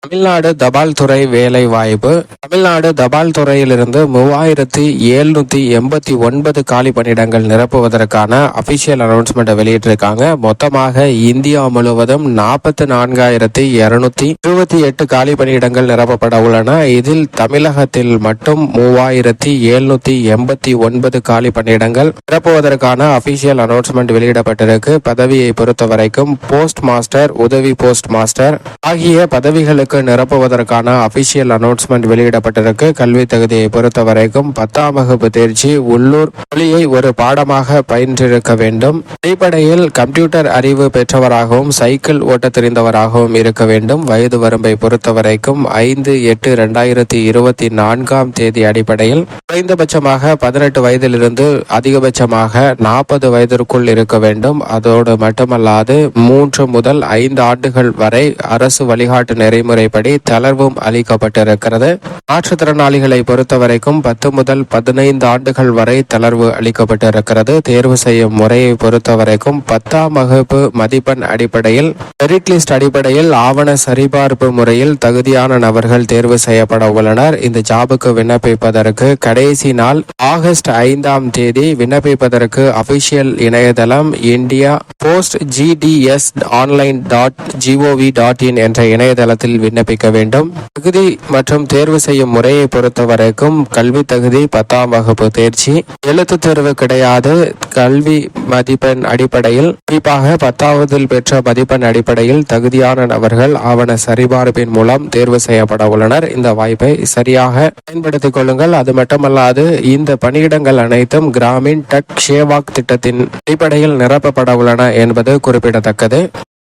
தமிழ்நாடு தபால் துறை வேலை வாய்ப்பு. தமிழ்நாடு தபால் துறையிலிருந்து 3789 காலி பணியிடங்கள் நிரப்புவதற்கான அபிஷியல் அனௌன்ஸ்மெண்ட் வெளியிட்டிருக்காங்க. மொத்தமாக இந்தியா முழுவதும் 44,228 காலி பணியிடங்கள் நிரப்பப்பட உள்ளன. இதில் தமிழகத்தில் மட்டும் 3789 காலி பணியிடங்கள் நிரப்புவதற்கான அபிஷியல் அனௌன்ஸ்மெண்ட் வெளியிடப்பட்டிருக்கு. பதவியை பொறுத்தவரைக்கும் போஸ்ட் மாஸ்டர், உதவி போஸ்ட் மாஸ்டர் ஆகிய பதவிகளுக்கு நிரப்புவதற்கான அபிஷியல் அனௌன்ஸ்மெண்ட் வெளியிடப்பட்டிருக்கு. கல்வி தகுதியை பொறுத்தவரைக்கும் 10ஆம் வகுப்பு தேர்ச்சி, உள்ளூர் மொழியை ஒரு பாடமாக பயின்றிருக்க வேண்டும். அடிப்படையில் கம்ப்யூட்டர் அறிவு பெற்றவராகவும் சைக்கிள் ஓட்ட தெரிந்தவராகவும் இருக்க வேண்டும். வயது வரம்பை பொறுத்தவரைக்கும் 5/8/2024 அடிப்படையில் குறைந்தபட்சமாக 18 வயதிலிருந்து அதிகபட்சமாக 40 வயதிற்குள் இருக்க வேண்டும். அதோடு மட்டுமல்லாது 3 முதல் 5 ஆண்டுகள் வரை அரசு வழிகாட்டு நெறிமுறைப்படி தளர்வும் அளிக்கப்பட்டிருக்கிறது. மாற்றுத்திறனாளிகளை பொறுத்தவரைக்கும் 10 முதல் 15 ஆண்டுகள் வரை தளர்வு அளிக்கப்பட்டிருக்கிறது. தேர்வு செய்யும் முறையை பொறுத்தவரைக்கும் 10ஆம் வகுப்பு மதிப்பெண் அடிப்படையில் மெரிட் லிஸ்ட் அடிப்படையில் ஆவண சரிபார்ப்பு முறையில் தகுதியான நபர்கள் தேர்வு செய்யப்பட உள்ளனர். இந்த ஜாபுக்கு விண்ணப்பிப்பதற்கு கடைசி நாள் ஆகஸ்ட் 5ஆம் தேதி. விண்ணப்பிப்பதற்கு அபிஷியல் இணையதளம் இந்தியா போஸ்ட் GDS online.gov.in என்ற இணையதளத்தில் விண்ணப்பிக்க வேண்டும். தகுதி மற்றும் தேர்வு செய்யும் முறையை பொறுத்தவரைக்கும் கல்வி தகுதி 10ஆம் வகுப்பு தேர்ச்சி, எழுத்து தேர்வு கிடையாது. கல்வி மதிப்பெண் அடிப்படையில் குறிப்பாக 10ஆவதில் பெற்ற மதிப்பெண் அடிப்படையில் தகுதியான நபர்கள் ஆவண சரிபார்ப்பின் மூலம் தேர்வு செய்யப்பட உள்ளனர். இந்த வாய்ப்பை சரியாக பயன்படுத்திக் கொள்ளுங்கள். அது மட்டுமல்லாது இந்த பணியிடங்கள் அனைத்தும் கிராமின் டக் சேவாக் திட்டத்தின் அடிப்படையில் நிரப்பப்பட உள்ளன என்பது குறிப்பிடத்தக்கது.